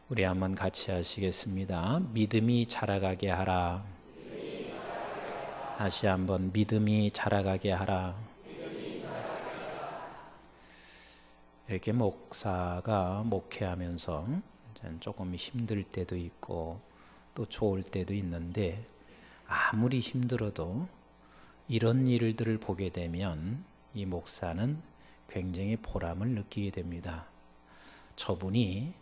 우리 한번 같이 하시겠습니다. 믿음이 자라가게 하라. 다시 한번 믿음이 자라가게 하라. 이렇게 목사가 목회하면서 조금 힘들 때도 있고 또 좋을 때도 있는데, 아무리 힘들어도 이런 일들을 보게 되면 이 목사는 굉장히 보람을 느끼게 됩니다. 저분이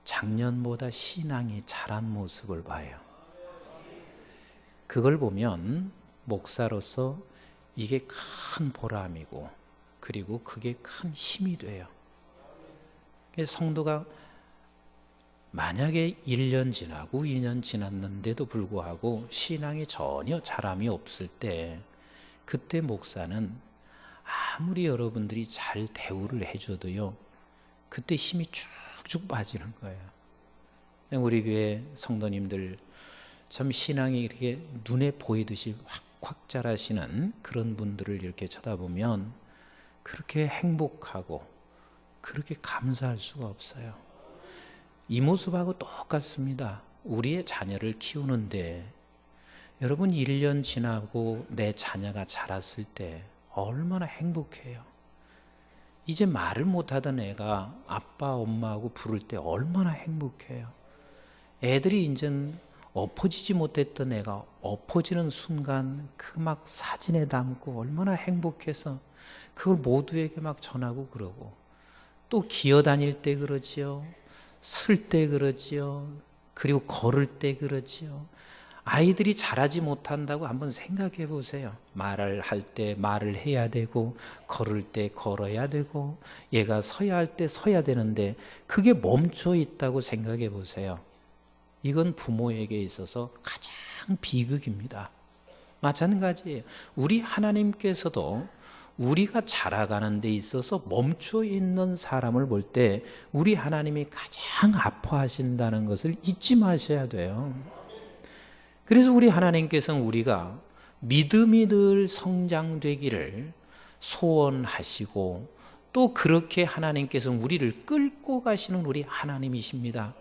작년보다 신앙이 자란 모습을 봐요. 그걸 보면 목사로서 이게 큰 보람이고, 그리고 그게 큰 힘이 돼요. 성도가 만약에 1년 지나고 2년 지났는데도 불구하고 신앙이 전혀 자람이 없을 때, 그때 목사는 아무리 여러분들이 잘 대우를 해줘도요, 그때 힘이 쭉쭉 빠지는 거예요. 우리 교회 성도님들 참 신앙이 이렇게 눈에 보이듯이 확 자라시는 그런 분들을 이렇게 쳐다보면 그렇게 행복하고 그렇게 감사할 수가 없어요. 이 모습하고 똑같습니다. 우리의 자녀를 키우는데, 여러분 1년 지나고 내 자녀가 자랐을 때 얼마나 행복해요. 이제 말을 못하던 애가 아빠 엄마하고 부를 때 얼마나 행복해요. 애들이 이제 엎어지지 못했던 애가 엎어지는 순간 그 막 사진에 담고 얼마나 행복해서 그걸 모두에게 막 전하고, 그러고 또 기어다닐 때 그러지요, 쓸 때 그러지요, 그리고 걸을 때 그러지요. 아이들이 자라지 못한다고 한번 생각해 보세요. 말을 할 때 말을 해야 되고, 걸을 때 걸어야 되고, 얘가 서야 할 때 서야 되는데 그게 멈춰 있다고 생각해 보세요. 이건 부모에게 있어서 가장 비극입니다. 마찬가지예요. 우리 하나님께서도 우리가 자라가는 데 있어서 멈춰 있는 사람을 볼 때 우리 하나님이 가장 아파하신다는 것을 잊지 마셔야 돼요. 그래서 우리 하나님께서는 우리가 믿음이 늘 성장되기를 소원하시고, 또 그렇게 하나님께서는 우리를 끌고 가시는 우리 하나님이십니다.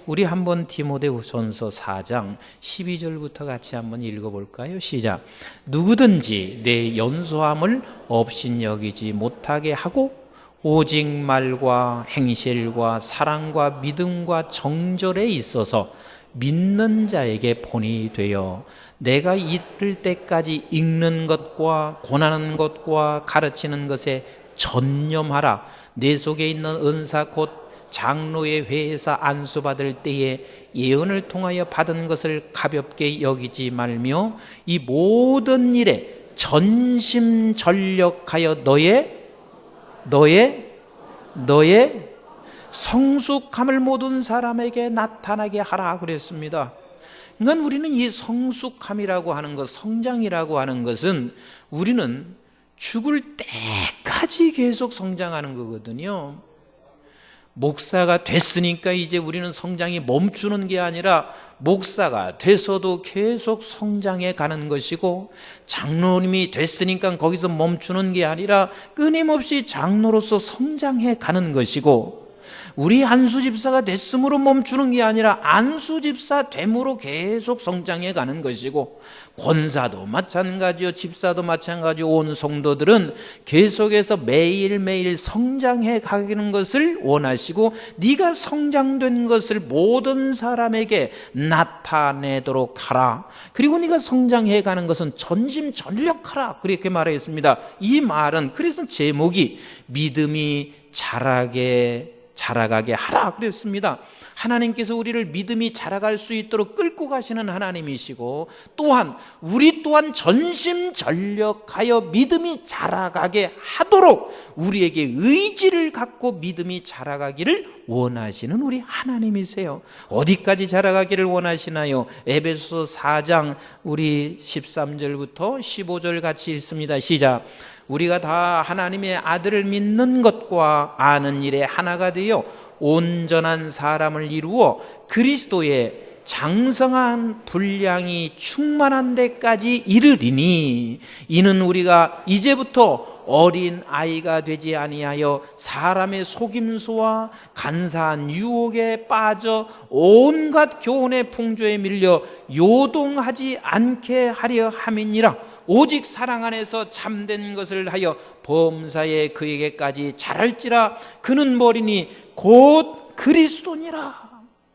우리 한번 디모데후전서 4장 12절부터 같이 한번 읽어볼까요? 시작. 누구든지 내 연소함을 업신여기지 못하게 하고, 오직 말과 행실과 사랑과 믿음과 정절에 있어서 믿는 자에게 본이 되어 내가 이를 때까지 읽는 것과 권하는 것과 가르치는 것에 전념하라. 내 속에 있는 은사 곧 장로의 회에서 안수받을 때에 예언을 통하여 받은 것을 가볍게 여기지 말며 이 모든 일에 전심전력하여 너의 성숙함을 모든 사람에게 나타나게 하라 그랬습니다. 그러니까 우리는 이 성숙함이라고 하는 것, 성장이라고 하는 것은 우리는 죽을 때까지 계속 성장하는 거거든요. 목사가 됐으니까 이제 우리는 성장이 멈추는 게 아니라, 목사가 돼서도 계속 성장해 가는 것이고, 장로님이 됐으니까 거기서 멈추는 게 아니라 끊임없이 장로로서 성장해 가는 것이고, 우리 안수집사가 됐음으로 멈추는 게 아니라 안수집사 됨으로 계속 성장해 가는 것이고, 권사도 마찬가지요, 집사도 마찬가지요, 온 성도들은 계속해서 매일매일 성장해 가는 것을 원하시고, 네가 성장된 것을 모든 사람에게 나타내도록 하라. 그리고 네가 성장해 가는 것은 전심전력하라, 그렇게 말했습니다. 이 말은 그래서 제목이 믿음이 자라가게 하라 그랬습니다. 하나님께서 우리를 믿음이 자라갈 수 있도록 끌고 가시는 하나님이시고, 또한 우리 또한 전심전력하여 믿음이 자라가게 하도록 우리에게 의지를 갖고 믿음이 자라가기를 원하시는 우리 하나님이세요. 어디까지 자라가기를 원하시나요? 에베소서 4장 우리 13절부터 15절 같이 읽습니다. 시작. 우리가 다 하나님의 아들을 믿는 것과 아는 일에 하나가 되어 온전한 사람을 이루어 그리스도의 장성한 분량이 충만한 데까지 이르리니, 이는 우리가 이제부터 어린 아이가 되지 아니하여 사람의 속임수와 간사한 유혹에 빠져 온갖 교훈의 풍조에 밀려 요동하지 않게 하려 함이니라. 오직 사랑 안에서 참된 것을 하여 범사에 그에게까지 자랄지라. 그는 머리니 곧 그리스도니라.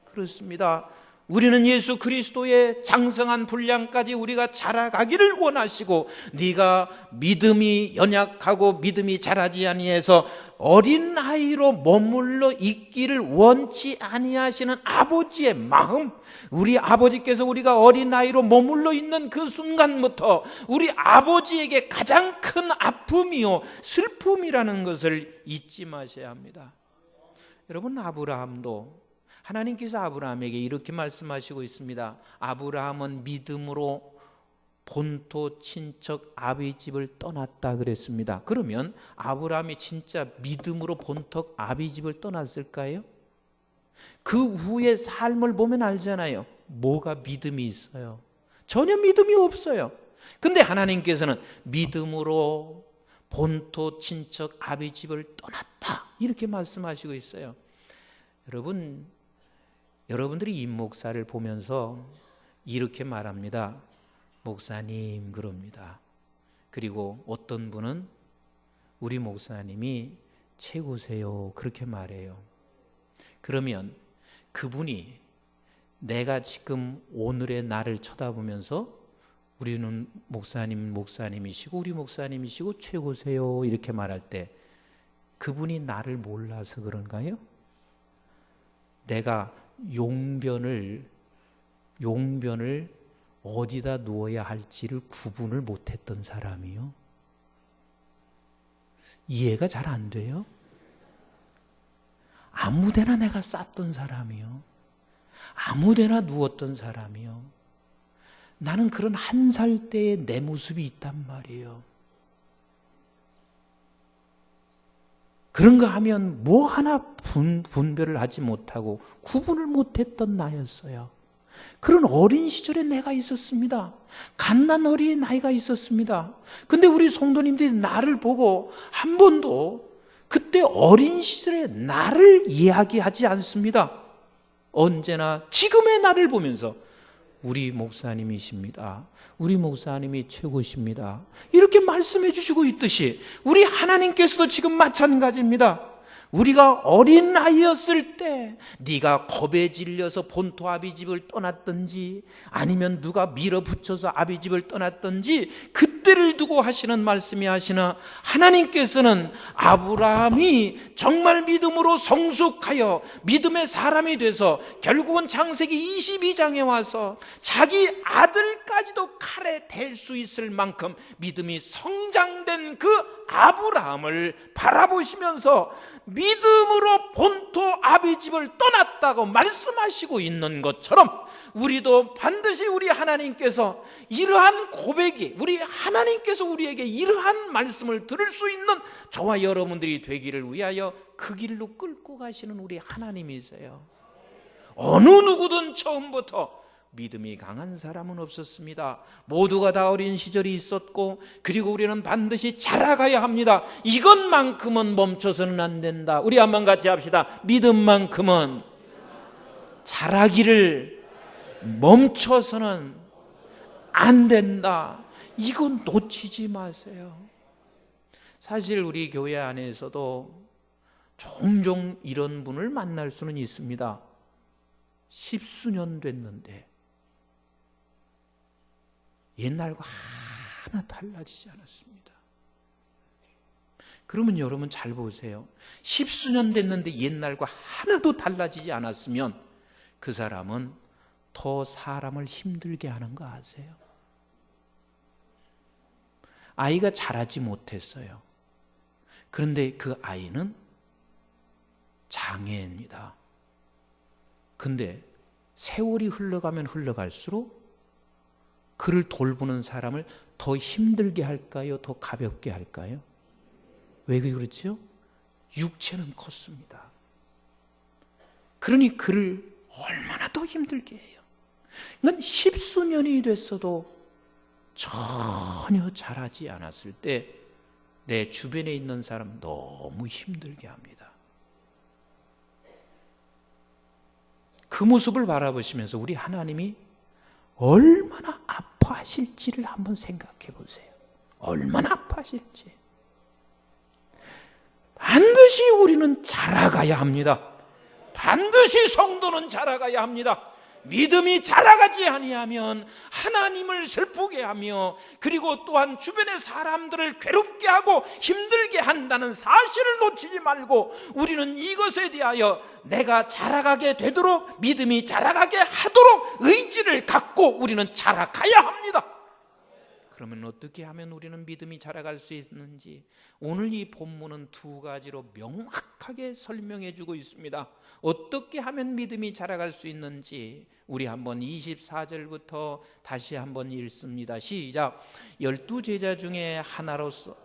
그렇습니다. 우리는 예수 그리스도의 장성한 분량까지 우리가 자라가기를 원하시고, 네가 믿음이 연약하고 믿음이 자라지 아니해서 어린 아이로 머물러 있기를 원치 아니하시는 아버지의 마음, 우리 아버지께서 우리가 어린 아이로 머물러 있는 그 순간부터 우리 아버지에게 가장 큰 아픔이요 슬픔이라는 것을 잊지 마셔야 합니다. 여러분, 아브라함도 하나님께서 아브라함에게 이렇게 말씀하시고 있습니다. 아브라함은 믿음으로 본토 친척 아비 집을 떠났다 그랬습니다. 그러면 아브라함이 진짜 믿음으로 본토 아비 집을 떠났을까요? 그 후의 삶을 보면 알잖아요. 뭐가 믿음이 있어요? 전혀 믿음이 없어요. 근데 하나님께서는 믿음으로 본토 친척 아비 집을 떠났다 이렇게 말씀하시고 있어요. 여러분들이 임 목사를 보면서 이렇게 말합니다. 목사님 그럽니다. 그리고 어떤 분은 우리 목사님이 최고세요 그렇게 말해요. 그러면 그분이 내가 지금 오늘의 나를 쳐다보면서 우리는 목사님이시고 우리 목사님이시고 최고세요 이렇게 말할 때 그분이 나를 몰라서 그런가요? 내가 용변을 어디다 누워야 할지를 구분을 못했던 사람이요. 이해가 잘 안 돼요. 아무데나 내가 쌌던 사람이요. 아무데나 누웠던 사람이요. 나는 그런 한 살 때의 내 모습이 있단 말이에요. 그런가 하면 뭐 하나 분별을 하지 못하고 구분을 못했던 나였어요. 그런 어린 시절에 내가 있었습니다. 갓난 어린 나이가 있었습니다. 근데 우리 성도님들이 나를 보고 한 번도 그때 어린 시절의 나를 이야기하지 않습니다. 언제나 지금의 나를 보면서 우리 목사님이십니다. 우리 목사님이 최고십니다. 이렇게 말씀해 주시고 있듯이 우리 하나님께서도 지금 마찬가지입니다. 우리가 어린 아이였을 때 네가 겁에 질려서 본토 아비집을 떠났든지 아니면 누가 밀어붙여서 아비집을 떠났든지 그때를 두고 하시는 말씀이 하시나, 하나님께서는 아브라함이 정말 믿음으로 성숙하여 믿음의 사람이 돼서 결국은 창세기 22장에 와서 자기 아들까지도 칼에 댈 수 있을 만큼 믿음이 성장된 그 아브라함을 바라보시면서 믿음으로 본토 아비집을 떠났다고 말씀하시고 있는 것처럼 우리도 반드시 우리 하나님께서 이러한 고백이, 우리 하나님께서 우리에게 이러한 말씀을 들을 수 있는 저와 여러분들이 되기를 위하여 그 길로 끌고 가시는 우리 하나님이세요. 어느 누구든 처음부터 믿음이 강한 사람은 없었습니다. 모두가 다 어린 시절이 있었고, 그리고 우리는 반드시 자라가야 합니다. 이것만큼은 멈춰서는 안 된다. 우리 한번 같이 합시다. 믿음만큼은 자라기를 멈춰서는 안 된다. 이건 놓치지 마세요. 사실 우리 교회 안에서도 종종 이런 분을 만날 수는 있습니다. 10수년 됐는데 옛날과 하나 달라지지 않았습니다. 그러면 여러분 잘 보세요. 10수년 됐는데 옛날과 하나도 달라지지 않았으면 그 사람은 더 사람을 힘들게 하는 거 아세요? 아이가 자라지 못했어요. 그런데 그 아이는 장애입니다. 근데 세월이 흘러가면 흘러갈수록 그를 돌보는 사람을 더 힘들게 할까요? 더 가볍게 할까요? 왜 그렇죠? 육체는 컸습니다. 그러니 그를 얼마나 더 힘들게 해요. 그러니까 10수년이 됐어도 전혀 자라지 않았을 때 내 주변에 있는 사람 너무 힘들게 합니다. 그 모습을 바라보시면서 우리 하나님이 얼마나 아파하실지를 한번 생각해 보세요. 얼마나 아파하실지. 반드시 우리는 자라가야 합니다. 반드시 성도는 자라가야 합니다. 믿음이 자라가지 아니하면 하나님을 슬프게 하며 그리고 또한 주변의 사람들을 괴롭게 하고 힘들게 한다는 사실을 놓치지 말고 우리는 이것에 대하여 내가 자라가게 되도록 믿음이 자라가게 하도록 의지를 갖고 우리는 자라가야 합니다. 그러면 어떻게 하면 우리는 믿음이 자라갈 수 있는지 오늘 이 본문은 두 가지로 명확하게 설명해 주고 있습니다. 어떻게 하면 믿음이 자라갈 수 있는지 우리 한번 24절부터 다시 한번 읽습니다. 시작. 12제자 중에 하나로서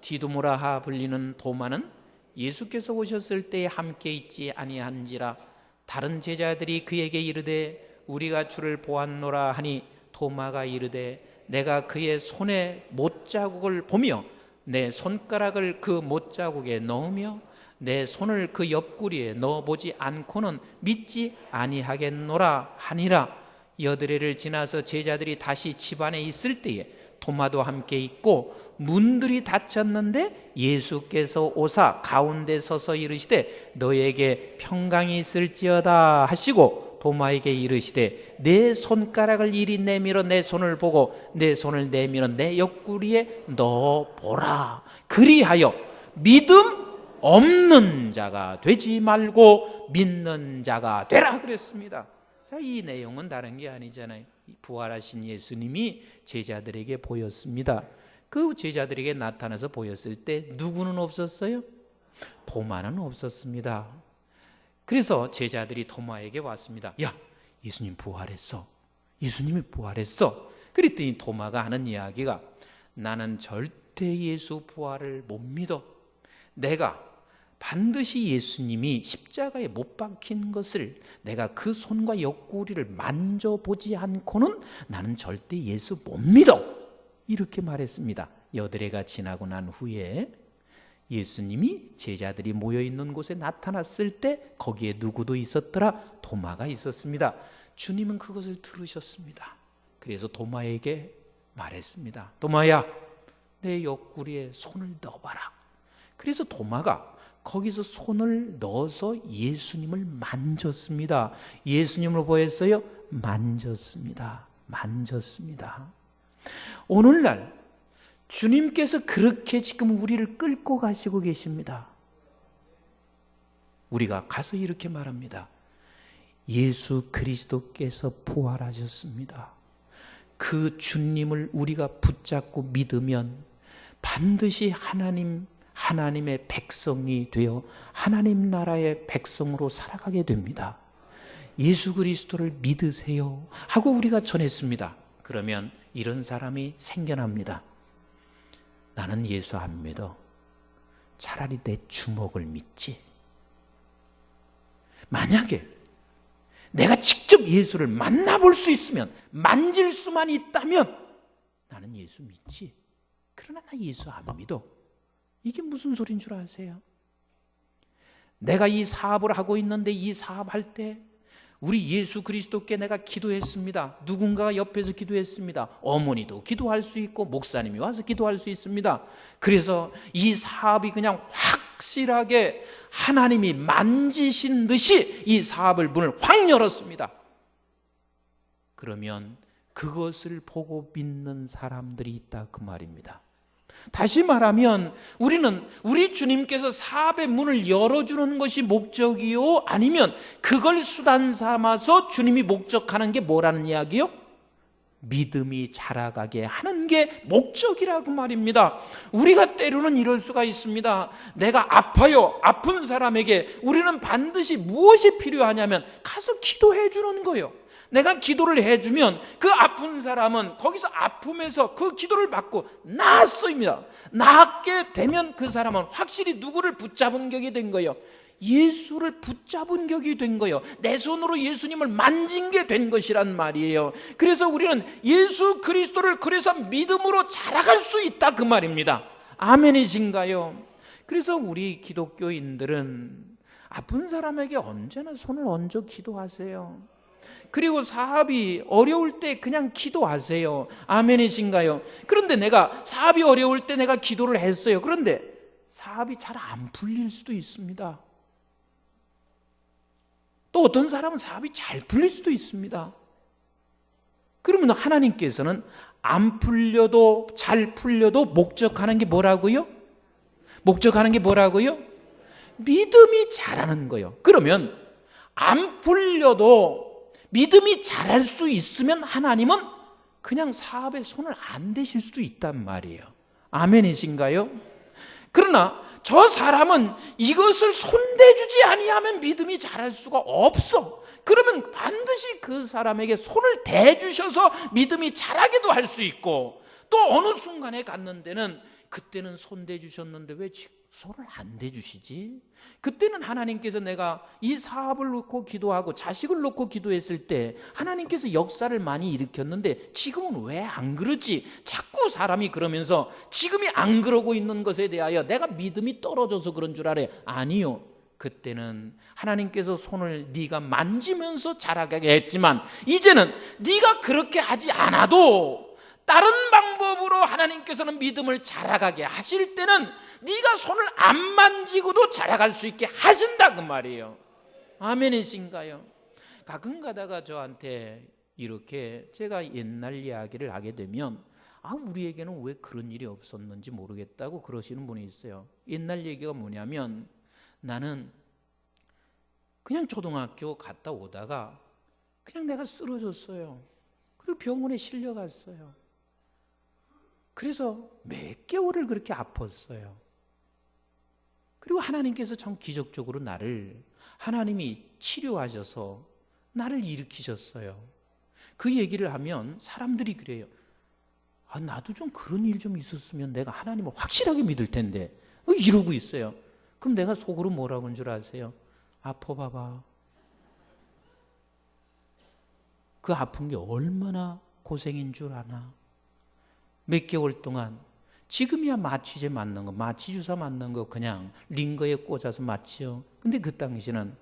디두모라 불리는 도마는 예수께서 오셨을 때에 함께 있지 아니한지라. 다른 제자들이 그에게 이르되 우리가 주를 보았노라 하니 도마가 이르되 내가 그의 손에 못자국을 보며 내 손가락을 그 못자국에 넣으며 내 손을 그 옆구리에 넣어보지 않고는 믿지 아니하겠노라 하니라. 여드레를 지나서 제자들이 다시 집안에 있을 때에 도마도 함께 있고 문들이 닫혔는데 예수께서 오사 가운데 서서 이르시되 너에게 평강이 있을지어다 하시고 도마에게 이르시되 내 손가락을 이리 내밀어 내 손을 보고 내 손을 내밀어 내 옆구리에 넣어보라. 그리하여 믿음 없는 자가 되지 말고 믿는 자가 되라 그랬습니다. 자, 이 내용은 다른 게 아니잖아요. 부활하신 예수님이 제자들에게 보였습니다. 그 제자들에게 나타나서 보였을 때 누구는 없었어요? 도마는 없었습니다. 그래서 제자들이 도마에게 왔습니다. 야, 예수님 부활했어. 예수님이 부활했어. 그랬더니 도마가 하는 이야기가 나는 절대 예수 부활을 못 믿어. 내가 반드시 예수님이 십자가에 못 박힌 것을 내가 그 손과 옆구리를 만져보지 않고는 나는 절대 예수 못 믿어. 이렇게 말했습니다. 여드레가 지나고 난 후에 예수님이 제자들이 모여있는 곳에 나타났을 때 거기에 누구도 있었더라? 도마가 있었습니다. 주님은 그것을 들으셨습니다. 그래서 도마에게 말했습니다. 도마야, 내 옆구리에 손을 넣어봐라. 그래서 도마가 거기서 손을 넣어서 예수님을 만졌습니다. 예수님을 보였어요? 만졌습니다. 만졌습니다. 오늘날 주님께서 그렇게 지금 우리를 끌고 가시고 계십니다. 우리가 가서 이렇게 말합니다. 예수 그리스도께서 부활하셨습니다. 그 주님을 우리가 붙잡고 믿으면 반드시 하나님의 백성이 되어 하나님 나라의 백성으로 살아가게 됩니다. 예수 그리스도를 믿으세요 하고 우리가 전했습니다. 그러면 이런 사람이 생겨납니다. 나는 예수 안 믿어. 차라리 내 주먹을 믿지. 만약에 내가 직접 예수를 만나볼 수 있으면, 만질 수만 있다면 나는 예수 믿지. 그러나 나 예수 안 믿어. 이게 무슨 소리인 줄 아세요? 내가 이 사업을 하고 있는데 이 사업할 때 우리 예수 그리스도께 내가 기도했습니다. 누군가가 옆에서 기도했습니다. 어머니도 기도할 수 있고 목사님이 와서 기도할 수 있습니다. 그래서 이 사업이 그냥 확실하게 하나님이 만지신 듯이 이 사업을 문을 확 열었습니다. 그러면 그것을 보고 믿는 사람들이 있다 그 말입니다. 다시 말하면 우리는 우리 주님께서 사업의 문을 열어주는 것이 목적이요? 아니면 그걸 수단 삼아서 주님이 목적하는 게 뭐라는 이야기요? 믿음이 자라가게 하는 게 목적이라고 말입니다. 우리가 때로는 이럴 수가 있습니다. 내가 아파요. 아픈 사람에게 우리는 반드시 무엇이 필요하냐면 가서 기도해 주는 거예요. 내가 기도를 해주면 그 아픈 사람은 거기서 아픔에서 그 기도를 받고 나았어입니다. 낫게 되면 그 사람은 확실히 누구를 붙잡은 격이 된 거예요. 예수를 붙잡은 격이 된 거예요. 내 손으로 예수님을 만진 게 된 것이란 말이에요. 그래서 우리는 예수 그리스도를 그래서 믿음으로 자라갈 수 있다 그 말입니다. 아멘이신가요? 그래서 우리 기독교인들은 아픈 사람에게 언제나 손을 얹어 기도하세요. 그리고 사업이 어려울 때 그냥 기도하세요. 아멘이신가요? 그런데 내가 사업이 어려울 때 내가 기도를 했어요. 그런데 사업이 잘 안 풀릴 수도 있습니다. 또 어떤 사람은 사업이 잘 풀릴 수도 있습니다. 그러면 하나님께서는 안 풀려도 잘 풀려도 목적하는 게 뭐라고요? 목적하는 게 뭐라고요? 믿음이 자라는 거예요. 그러면 안 풀려도 믿음이 자랄 수 있으면 하나님은 그냥 사업에 손을 안 대실 수도 있단 말이에요. 아멘이신가요? 그러나 저 사람은 이것을 손대주지 아니하면 믿음이 자랄 수가 없어. 그러면 반드시 그 사람에게 손을 대주셔서 믿음이 자라게도 할 수 있고, 또 어느 순간에 갔는데는 그때는 손 대주셨는데 왜 손을 안 대주시지? 그때는 하나님께서 내가 이 사업을 놓고 기도하고 자식을 놓고 기도했을 때 하나님께서 역사를 많이 일으켰는데 지금은 왜 안 그러지? 자꾸 사람이 그러면서 지금이 안 그러고 있는 것에 대하여 내가 믿음이 떨어져서 그런 줄 알아요. 아니요. 그때는 하나님께서 손을 네가 만지면서 자라게 했지만 이제는 네가 그렇게 하지 않아도 다른 방법으로 하나님께서는 믿음을 자라가게 하실 때는 네가 손을 안 만지고도 자라갈 수 있게 하신다 그 말이에요. 아멘이신가요? 가끔 가다가 저한테 이렇게 제가 옛날 이야기를 하게 되면 우리에게는 왜 그런 일이 없었는지 모르겠다고 그러시는 분이 있어요. 옛날 얘기가 뭐냐면 나는 그냥 초등학교 갔다 오다가 그냥 내가 쓰러졌어요. 그리고 병원에 실려갔어요. 그래서 몇 개월을 그렇게 아팠어요. 그리고 하나님께서 참 기적적으로 하나님이 치료하셔서 나를 일으키셨어요. 그 얘기를 하면 사람들이 그래요. 나도 좀 그런 일 좀 있었으면 내가 하나님을 확실하게 믿을 텐데 이러고 있어요. 그럼 내가 속으로 뭐라고 하는 줄 아세요? 아파 봐봐. 그 아픈 게 얼마나 고생인 줄 아나? 몇 개월 동안 지금이야 마취제 맞는 거, 마취주사 맞는 거 그냥 링거에 꽂아서 맞지요. 근데 그 당시는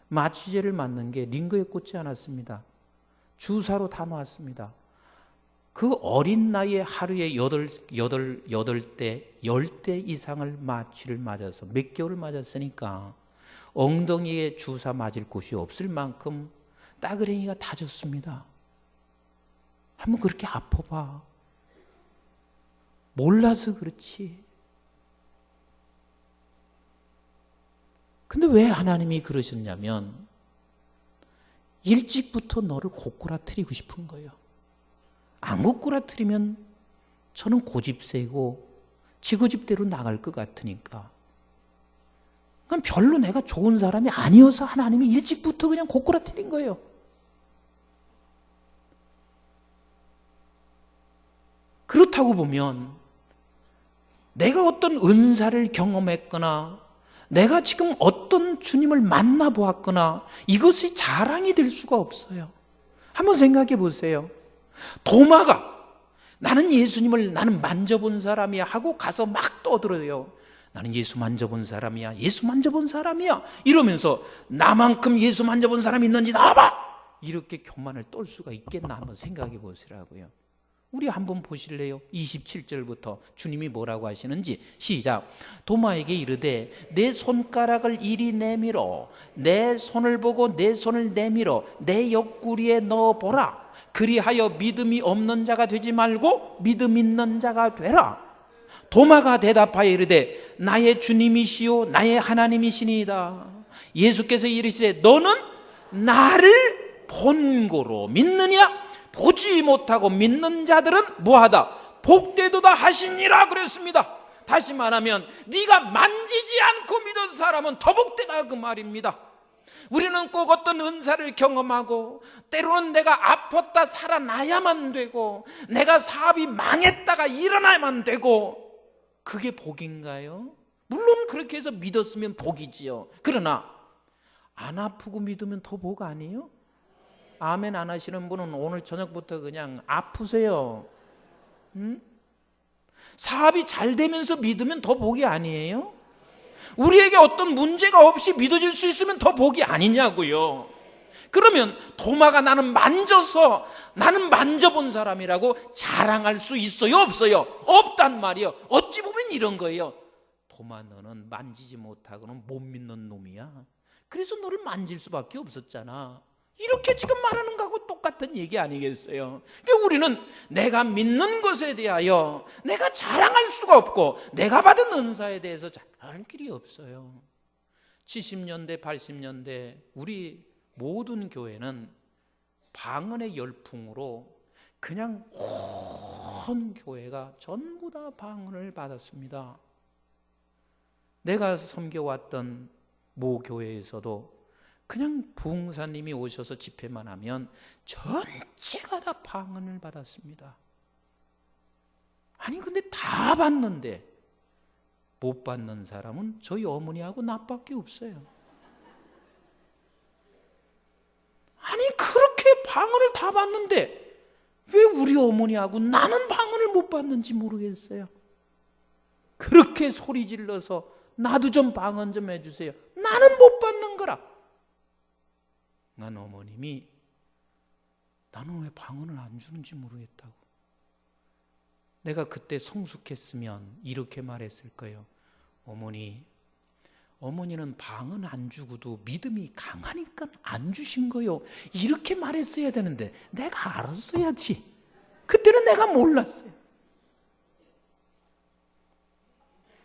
마취제를 맞는 게 링거에 꽂지 않았습니다. 주사로 다 놨습니다. 그 어린 나이에 하루에 8대, 10대 이상을 마취를 맞아서 몇 개월을 맞았으니까 엉덩이에 주사 맞을 곳이 없을 만큼 따그랭이가 다졌습니다. 한번 그렇게 아파봐. 몰라서 그렇지. 근데 왜 하나님이 그러셨냐면 일찍부터 너를 고꾸라뜨리고 싶은 거예요. 안 고꾸라뜨리면 저는 고집세고 지 고집대로 나갈 것 같으니까. 그럼 별로 내가 좋은 사람이 아니어서 하나님이 일찍부터 그냥 고꾸라뜨린 거예요. 그렇다고 보면 내가 어떤 은사를 경험했거나 내가 지금 어떤 주님을 만나보았거나 이것이 자랑이 될 수가 없어요. 한번 생각해 보세요. 도마가 나는 예수님을 나는 만져본 사람이야 하고 가서 막 떠들어요. 나는 예수 만져본 사람이야. 예수 만져본 사람이야. 이러면서 나만큼 예수 만져본 사람이 있는지 나와봐. 이렇게 교만을 떨 수가 있겠나 한번 생각해 보시라고요. 우리 한번 보실래요? 27절부터 주님이 뭐라고 하시는지 시작. 도마에게 이르되 내 손가락을 이리 내밀어 내 손을 보고 내 손을 내밀어 내 옆구리에 넣어보라. 그리하여 믿음이 없는 자가 되지 말고 믿음 있는 자가 되라. 도마가 대답하여 이르되 나의 주님이시요 나의 하나님이시니이다. 예수께서 이르시되 너는 나를 본고로 믿느냐? 보지 못하고 믿는 자들은 뭐하다? 복되도다 하시니라 그랬습니다. 다시 말하면 네가 만지지 않고 믿은 사람은 더 복되다 그 말입니다. 우리는 꼭 어떤 은사를 경험하고 때로는 내가 아팠다 살아나야만 되고 내가 사업이 망했다가 일어나야만 되고 그게 복인가요? 물론 그렇게 해서 믿었으면 복이지요. 그러나 안 아프고 믿으면 더 복 아니에요? 아멘 안 하시는 분은 오늘 저녁부터 그냥 아프세요. 응? 사업이 잘 되면서 믿으면 더 복이 아니에요? 우리에게 어떤 문제가 없이 믿어질 수 있으면 더 복이 아니냐고요. 그러면 도마가 나는 만져본 사람이라고 자랑할 수 있어요, 없어요? 없단 말이요. 어찌 보면 이런 거예요. 도마, 너는 만지지 못하고는 못 믿는 놈이야. 그래서 너를 만질 수밖에 없었잖아. 이렇게 지금 말하는 거하고 똑같은 얘기 아니겠어요? 그러니까 우리는 내가 믿는 것에 대하여 내가 자랑할 수가 없고, 내가 받은 은사에 대해서 자랑할 길이 없어요. 70년대, 80년대 우리 모든 교회는 방언의 열풍으로 그냥 온 교회가 전부 다 방언을 받았습니다. 내가 섬겨왔던 모 교회에서도 그냥 부흥사님이 오셔서 집회만 하면 전체가 다 방언을 받았습니다. 아니 근데 다 받는데 못 받는 사람은 저희 어머니하고 나밖에 없어요. 아니 그렇게 방언을 다 받는데 왜 우리 어머니하고 나는 방언을 못 받는지 모르겠어요. 그렇게 소리 질러서 나도 좀 방언 좀 해주세요. 나는 못 받는 거라. 난 어머님이 나는 왜 방언을 안 주는지 모르겠다고. 내가 그때 성숙했으면 이렇게 말했을 거예요. 어머니는 방언 안 주고도 믿음이 강하니까 안 주신 거요. 이렇게 말했어야 되는데 내가 알았어야지. 그때는 내가 몰랐어요.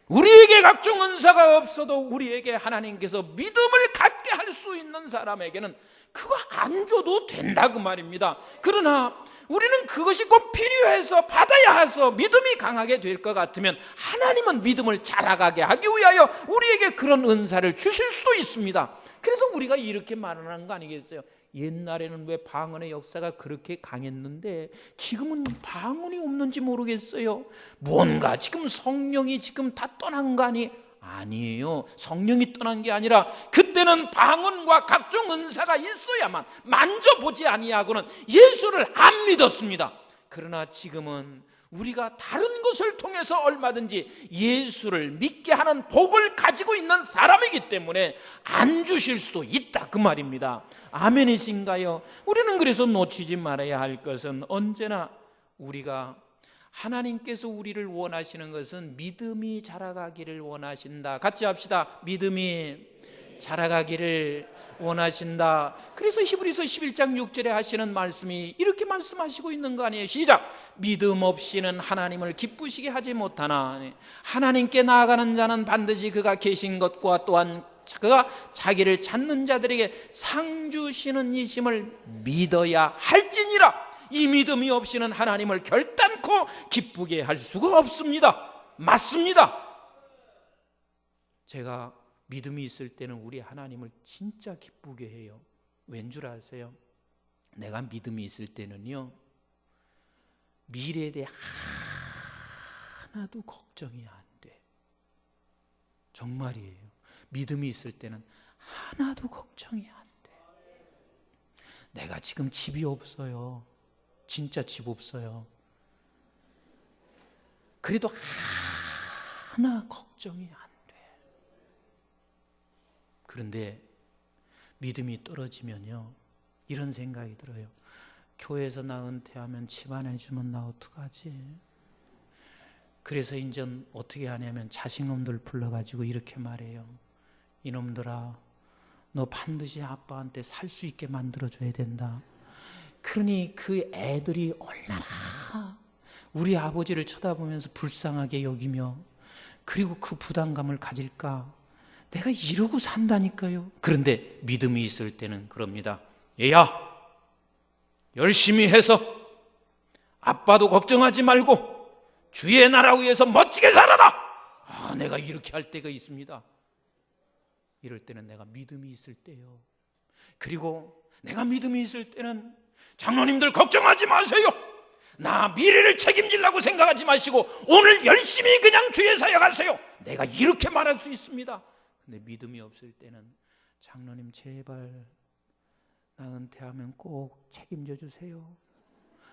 우리에게 각종 은사가 없어도 우리에게 하나님께서 믿음을 갖게 할 수 있는 사람에게는 그거 안 줘도 된다 그 말입니다. 그러나 우리는 그것이 꼭 필요해서 받아야 해서 믿음이 강하게 될 것 같으면 하나님은 믿음을 자라가게 하기 위하여 우리에게 그런 은사를 주실 수도 있습니다. 그래서 우리가 이렇게 말하는 거 아니겠어요? 옛날에는 왜 방언의 역사가 그렇게 강했는데 지금은 방언이 없는지 모르겠어요. 뭔가 지금 성령이 지금 다 떠난 거 아니에요. 성령이 떠난 게 아니라 그때는 방언과 각종 은사가 있어야만, 만져보지 아니하고는 예수를 안 믿었습니다. 그러나 지금은 우리가 다른 것을 통해서 얼마든지 예수를 믿게 하는 복을 가지고 있는 사람이기 때문에 안 주실 수도 있다 그 말입니다. 아멘이신가요? 우리는 그래서 놓치지 말아야 할 것은 언제나 우리가 하나님께서 우리를 원하시는 것은 믿음이 자라가기를 원하신다. 같이 합시다. 믿음이 자라가기를 원하신다. 그래서 히브리서 11장 6절에 하시는 말씀이 이렇게 말씀하시고 있는 거 아니에요? 시작. 믿음 없이는 하나님을 기쁘시게 하지 못하나 하나님께 나아가는 자는 반드시 그가 계신 것과 또한 그가 자기를 찾는 자들에게 상 주시는 이심을 믿어야 할지니라. 이 믿음이 없이는 하나님을 결단코 기쁘게 할 수가 없습니다. 맞습니다. 제가 믿음이 있을 때는 우리 하나님을 진짜 기쁘게 해요. 왠 줄 아세요? 내가 믿음이 있을 때는요, 미래에 대해 하나도 걱정이 안 돼. 정말이에요. 믿음이 있을 때는 하나도 걱정이 안 돼. 내가 지금 집이 없어요. 진짜 집 없어요. 그래도 하나 걱정이 안 돼. 그런데 믿음이 떨어지면요, 이런 생각이 들어요. 교회에서 나 은퇴하면 집 안 해주면 나 어떡하지? 그래서 이제 어떻게 하냐면 자식놈들 불러가지고 이렇게 말해요. 이놈들아, 너 반드시 아빠한테 살 수 있게 만들어줘야 된다. 그러니 그 애들이 얼마나 우리 아버지를 쳐다보면서 불쌍하게 여기며 그리고 그 부담감을 가질까. 내가 이러고 산다니까요. 그런데 믿음이 있을 때는 그럽니다. 얘야, 열심히 해서 아빠도 걱정하지 말고 주의 나라 위해서 멋지게 살아라. 내가 이렇게 할 때가 있습니다. 이럴 때는 내가 믿음이 있을 때요. 그리고 내가 믿음이 있을 때는 장로님들 걱정하지 마세요. 나 미래를 책임지려고 생각하지 마시고 오늘 열심히 그냥 주의 사역하세요. 내가 이렇게 말할 수 있습니다. 근데 믿음이 없을 때는 장로님 제발 나 은퇴하면 꼭 책임져 주세요.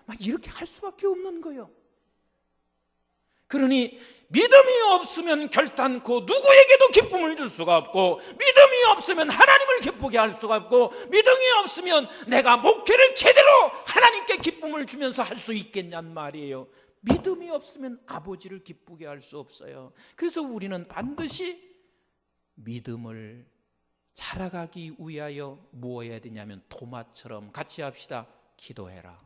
막 이렇게 할 수밖에 없는 거예요. 그러니 믿음이 없으면 결단코 누구에게도 기쁨을 줄 수가 없고, 믿음이 없으면 하나님을 기쁘게 할 수가 없고, 믿음이 없으면 내가 목회를 제대로 하나님께 기쁨을 주면서 할 수 있겠냔 말이에요. 믿음이 없으면 아버지를 기쁘게 할 수 없어요. 그래서 우리는 반드시 믿음을 자라가기 위하여 뭐 해야 되냐면, 도마처럼, 같이 합시다, 기도해라.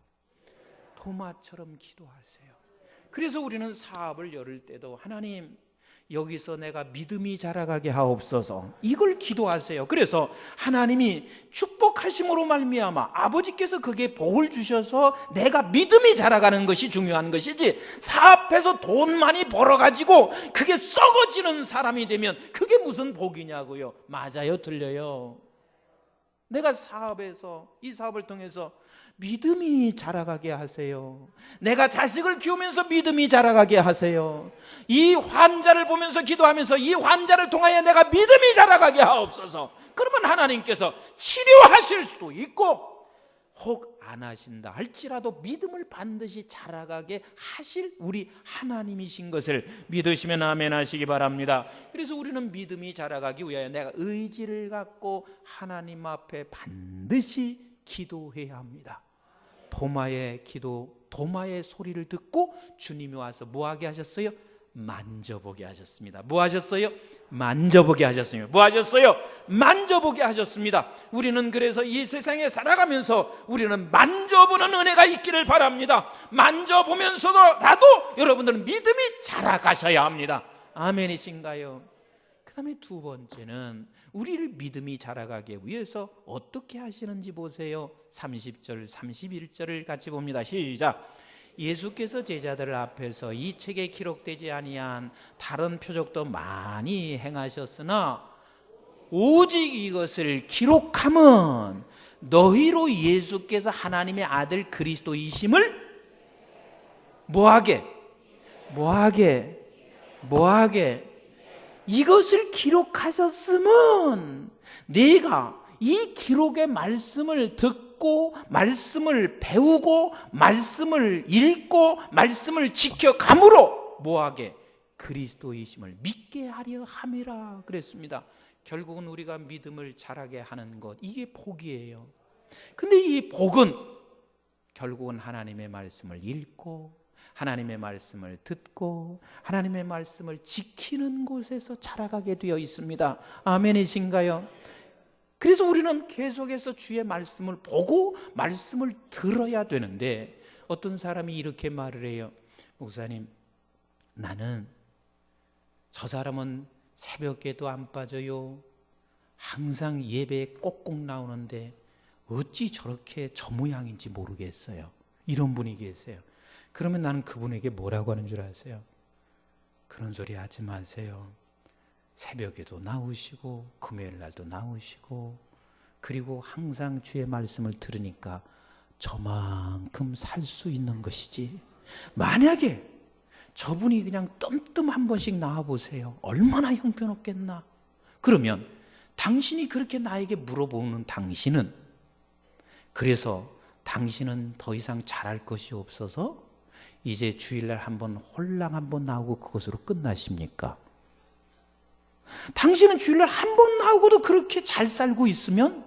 도마처럼 기도하세요. 그래서 우리는 사업을 열을 때도 하나님, 여기서 내가 믿음이 자라가게 하옵소서, 이걸 기도하세요. 그래서 하나님이 축복하심으로 말미암아 아버지께서 그게 복을 주셔서 내가 믿음이 자라가는 것이 중요한 것이지, 사업해서 돈 많이 벌어가지고 그게 썩어지는 사람이 되면 그게 무슨 복이냐고요. 맞아요, 틀려요? 내가 사업에서, 이 사업을 통해서 믿음이 자라가게 하세요. 내가 자식을 키우면서 믿음이 자라가게 하세요. 이 환자를 보면서 기도하면서 이 환자를 통하여 내가 믿음이 자라가게 하옵소서. 그러면 하나님께서 치료하실 수도 있고, 혹 안 하신다 할지라도 믿음을 반드시 자라가게 하실 우리 하나님이신 것을 믿으시면 아멘 하시기 바랍니다. 그래서 우리는 믿음이 자라가기 위하여 내가 의지를 갖고 하나님 앞에 반드시 기도해야 합니다. 도마의 기도, 도마의 소리를 듣고 주님이 와서 뭐 하게 하셨어요? 만져보게 하셨습니다. 뭐 하셨어요? 만져보게 하셨습니다. 뭐 하셨어요? 만져보게 하셨습니다. 우리는 그래서 이 세상에 살아가면서 우리는 만져보는 은혜가 있기를 바랍니다. 만져보면서라도 여러분들은 믿음이 자라가셔야 합니다. 아멘이신가요? 그 다음에 두 번째는 우리를 믿음이 자라가기 위해서 어떻게 하시는지 보세요. 30절, 31절을 같이 봅니다. 시작. 예수께서 제자들 앞에서 이 책에 기록되지 아니한 다른 표적도 많이 행하셨으나 오직 이것을 기록함은 너희로 예수께서 하나님의 아들 그리스도이심을 뭐하게 이것을 기록하셨으면 내가 이 기록의 말씀을 듣고 말씀을 배우고 말씀을 읽고 말씀을 지켜감으로 뭐하게? 그리스도이심을 믿게 하려 함이라 그랬습니다. 결국은 우리가 믿음을 자라게 하는 것, 이게 복이에요. 근데 이 복은 결국은 하나님의 말씀을 읽고 하나님의 말씀을 듣고 하나님의 말씀을 지키는 곳에서 자라가게 되어 있습니다. 아멘이신가요? 그래서 우리는 계속해서 주의 말씀을 보고 말씀을 들어야 되는데, 어떤 사람이 이렇게 말을 해요. 목사님, 나는 저 사람은 새벽에도 안 빠져요. 항상 예배에 꼭꼭 나오는데 어찌 저렇게 저 모양인지 모르겠어요. 이런 분이 계세요. 그러면 나는 그분에게 뭐라고 하는 줄 아세요? 그런 소리 하지 마세요. 새벽에도 나오시고 금요일 날도 나오시고 그리고 항상 주의 말씀을 들으니까 저만큼 살 수 있는 것이지, 만약에 저분이 그냥 뜸뜸 한 번씩 나와보세요. 얼마나 형편없겠나. 그러면 당신이 그렇게 나에게 물어보는 당신은, 그래서 당신은 더 이상 잘할 것이 없어서 이제 주일날 한번 홀랑 한번 나오고 그것으로 끝나십니까? 당신은 주일날 한 번 나오고도 그렇게 잘 살고 있으면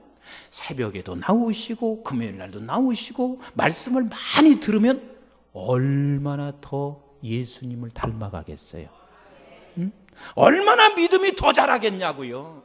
새벽에도 나오시고 금요일날도 나오시고 말씀을 많이 들으면 얼마나 더 예수님을 닮아가겠어요? 응? 얼마나 믿음이 더 자라겠냐고요.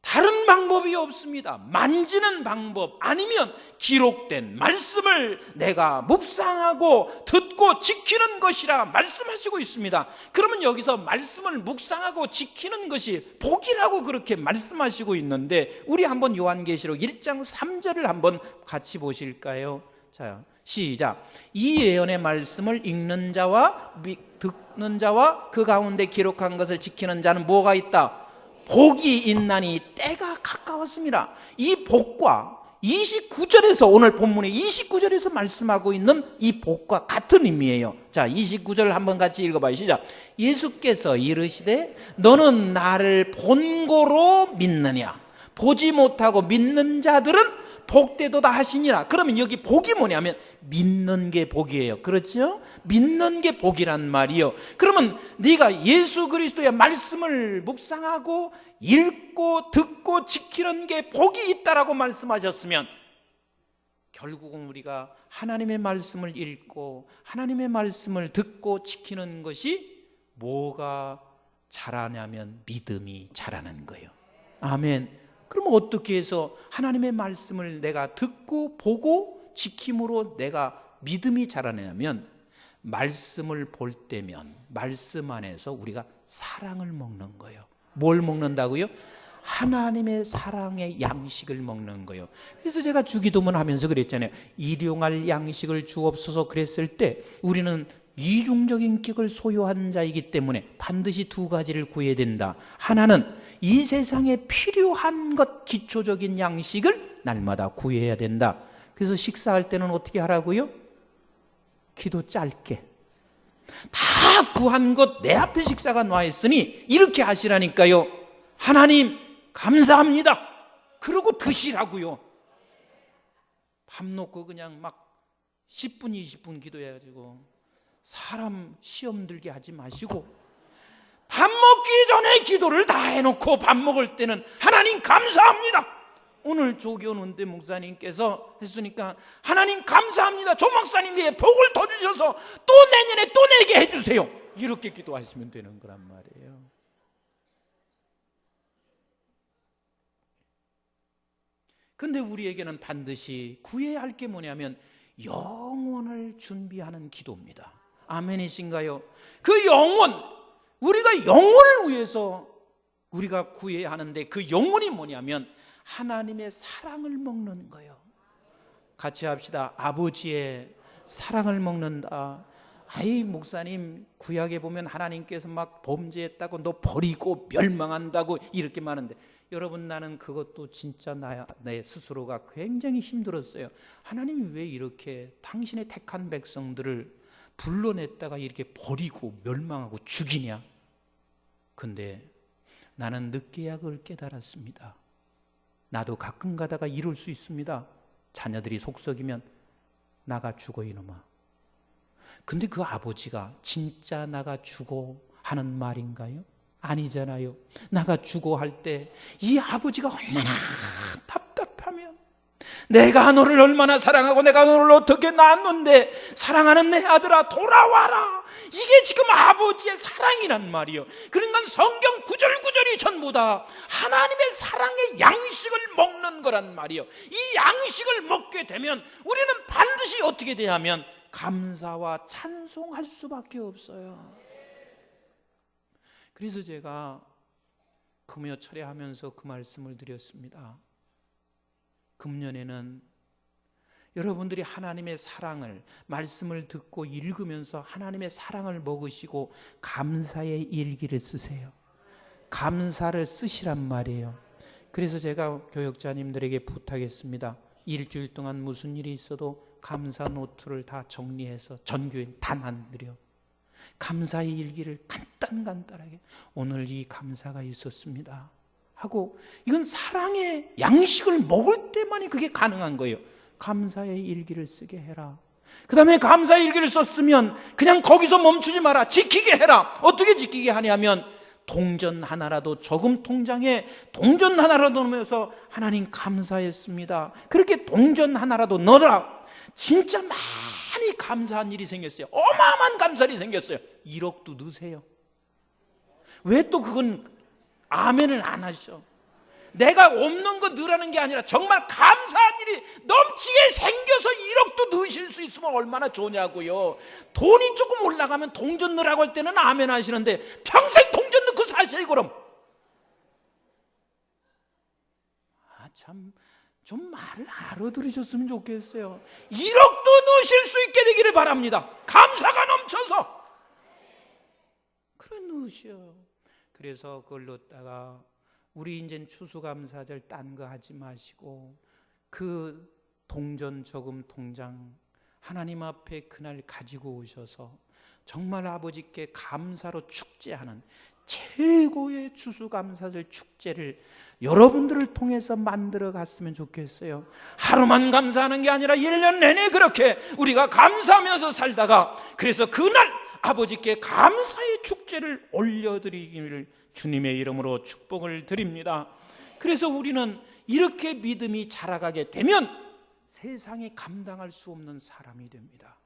다른 방법이 없습니다. 만지는 방법 아니면 기록된 말씀을 내가 묵상하고 듣고 지키는 것이라 말씀하시고 있습니다. 그러면 여기서 말씀을 묵상하고 지키는 것이 복이라고 그렇게 말씀하시고 있는데, 우리 한번 요한계시록 1장 3절을 한번 같이 보실까요? 자, 시작. 이 예언의 말씀을 읽는 자와 듣는 자와 그 가운데 기록한 것을 지키는 자는 뭐가 있다? 복이 있나니 때가 가까웠습니다. 이 복과 29절에서, 오늘 본문의 29절에서 말씀하고 있는 이 복과 같은 의미예요. 자, 29절 한번 같이 읽어봐요. 시작. 예수께서 이르시되 너는 나를 본고로 믿느냐? 보지 못하고 믿는 자들은 복되도다 하시니라. 그러면 여기 복이 뭐냐면 믿는 게 복이에요. 그렇죠? 믿는 게 복이란 말이요. 그러면 네가 예수 그리스도의 말씀을 묵상하고 읽고 듣고 지키는 게 복이 있다라고 말씀하셨으면, 결국은 우리가 하나님의 말씀을 읽고 하나님의 말씀을 듣고 지키는 것이 뭐가 자라냐면 믿음이 자라는 거예요. 아멘. 그럼 어떻게 해서 하나님의 말씀을 내가 듣고 보고 지킴으로 내가 믿음이 자라냐면, 말씀을 볼 때면 말씀 안에서 우리가 사랑을 먹는 거예요. 뭘 먹는다고요? 하나님의 사랑의 양식을 먹는 거예요. 그래서 제가 주기도문 하면서 그랬잖아요. 일용할 양식을 주옵소서 그랬을 때, 우리는 이중적인 격을 소유한 자이기 때문에 반드시 두 가지를 구해야 된다. 하나는 이 세상에 필요한 것, 기초적인 양식을 날마다 구해야 된다. 그래서 식사할 때는 어떻게 하라고요? 기도 짧게. 다 구한 것 내 앞에 식사가 놔 있으니 이렇게 하시라니까요. 하나님 감사합니다. 그러고 드시라고요. 밥 놓고 그냥 막 10분 20분 기도해가지고 사람 시험 들게 하지 마시고, 밥 먹기 전에 기도를 다 해놓고 밥 먹을 때는 하나님 감사합니다. 오늘 조기원 은대 목사님께서 했으니까 하나님 감사합니다. 조 목사님이 복을 더 주셔서 또 내년에 또 내게 해주세요. 이렇게 기도하시면 되는 거란 말이에요. 근데 우리에게는 반드시 구해야 할 게 뭐냐면 영혼을 준비하는 기도입니다. 아멘이신가요? 그 영혼, 우리가 영혼을 위해서 우리가 구해야 하는데, 그 영혼이 뭐냐면 하나님의 사랑을 먹는 거예요. 같이 합시다. 아버지의 사랑을 먹는다. 아이 목사님, 구약에 보면 하나님께서 막 범죄했다고 너 버리고 멸망한다고 이렇게 많은데, 여러분 나는 그것도 진짜 내 스스로가 굉장히 힘들었어요. 하나님이 왜 이렇게 당신의 택한 백성들을 불러냈다가 이렇게 버리고 멸망하고 죽이냐? 근데 나는 늦게야 그걸 깨달았습니다. 나도 가끔 가다가 이럴 수 있습니다. 자녀들이 속썩이면 나가 죽어 이놈아. 근데 그 아버지가 진짜 나가 죽어 하는 말인가요? 아니잖아요. 나가 죽어 할 때 이 아버지가 얼마나 답답하면, 내가 너를 얼마나 사랑하고 내가 너를 어떻게 낳았는데 사랑하는 내 아들아 돌아와라. 이게 지금 아버지의 사랑이란 말이요. 그러니까 성경 구절구절이 전부 다 하나님의 사랑의 양식을 먹는 거란 말이요. 이 양식을 먹게 되면 우리는 반드시 어떻게 돼야 하면 감사와 찬송할 수밖에 없어요. 그래서 제가 금요 철회하면서 그 말씀을 드렸습니다. 금년에는 여러분들이 하나님의 사랑을, 말씀을 듣고 읽으면서 하나님의 사랑을 먹으시고 감사의 일기를 쓰세요. 감사를 쓰시란 말이에요. 그래서 제가 교역자님들에게 부탁했습니다. 일주일 동안 무슨 일이 있어도 감사 노트를 다 정리해서 전교에 단 안 드려. 감사의 일기를 간단하게 오늘 이 감사가 있었습니다 하고, 이건 사랑의 양식을 먹을 때만이 그게 가능한 거예요. 감사의 일기를 쓰게 해라. 그 다음에 감사의 일기를 썼으면 그냥 거기서 멈추지 마라. 지키게 해라. 어떻게 지키게 하냐면 동전 하나라도, 저금 통장에 동전 하나라도 넣으면서 하나님 감사했습니다, 그렇게 동전 하나라도 넣어라. 진짜 많이 감사한 일이 생겼어요. 어마어마한 감사 일이 생겼어요. 1억도 넣으세요. 왜 또 그건 아멘을 안 하셔? 내가 없는 거 넣으라는 게 아니라 정말 감사한 일이 넘치게 생겨서 1억도 넣으실 수 있으면 얼마나 좋냐고요. 돈이 조금 올라가면 동전 넣으라고 할 때는 아멘 하시는데 평생 동전 넣고 사셔요 그럼. 참 좀 말을 알아들으셨으면 좋겠어요. 1억도 넣으실 수 있게 되기를 바랍니다. 감사가 넘쳐서. 그래 넣으셔. 그래서 그걸 넣었다가 우리 이제 추수감사절 딴 거 하지 마시고 그 동전 저금 통장 하나님 앞에 그날 가지고 오셔서 정말 아버지께 감사로 축제하는, 최고의 추수감사절 축제를 여러분들을 통해서 만들어 갔으면 좋겠어요. 하루만 감사하는 게 아니라 1년 내내 그렇게 우리가 감사하면서 살다가, 그래서 그날 아버지께 감사의 축제를 올려드리기를 주님의 이름으로 축복을 드립니다. 그래서 우리는 이렇게 믿음이 자라가게 되면 세상에 감당할 수 없는 사람이 됩니다.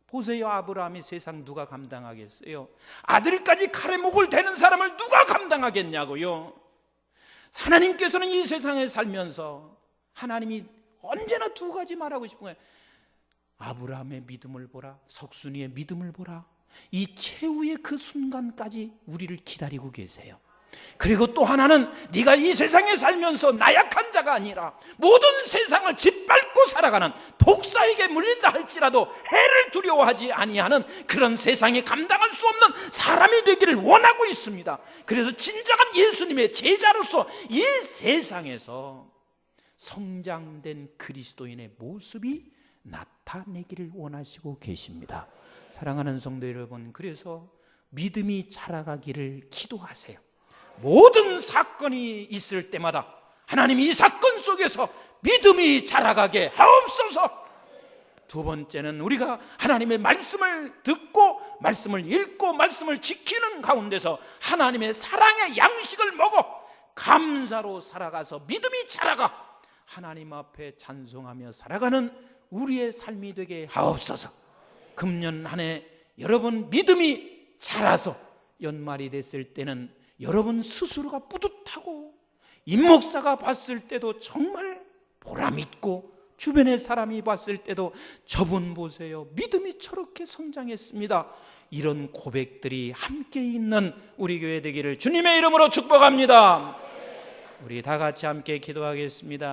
보세요, 아브라함이 세상 누가 감당하겠어요? 아들까지 칼에 목을 대는 사람을 누가 감당하겠냐고요? 하나님께서는 이 세상에 살면서 하나님이 언제나 두 가지 말하고 싶은 거예요. 아브라함의 믿음을 보라, 석순이의 믿음을 보라. 이 최후의 그 순간까지 우리를 기다리고 계세요. 그리고 또 하나는 네가 이 세상에 살면서 나약한 자가 아니라 모든 세상을 짓밟고 살아가는, 독사에게 물린다 할지라도 해를 두려워하지 아니하는 그런 세상에 감당할 수 없는 사람이 되기를 원하고 있습니다. 그래서 진정한 예수님의 제자로서 이 세상에서 성장된 그리스도인의 모습이 나타내기를 원하시고 계십니다. 사랑하는 성도 여러분, 그래서 믿음이 자라가기를 기도하세요. 모든 사건이 있을 때마다 하나님이 이 사건 속에서 믿음이 자라가게 하옵소서. 두 번째는 우리가 하나님의 말씀을 듣고 말씀을 읽고 말씀을 지키는 가운데서 하나님의 사랑의 양식을 먹어 감사로 살아가서 믿음이 자라가 하나님 앞에 찬송하며 살아가는 우리의 삶이 되게 하옵소서. 금년 한 해 여러분 믿음이 자라서 연말이 됐을 때는 여러분 스스로가 뿌듯하고 임목사가 봤을 때도 정말 보람있고 주변의 사람이 봤을 때도 저분 보세요, 믿음이 저렇게 성장했습니다, 이런 고백들이 함께 있는 우리 교회 되기를 주님의 이름으로 축복합니다. 우리 다 같이 함께 기도하겠습니다.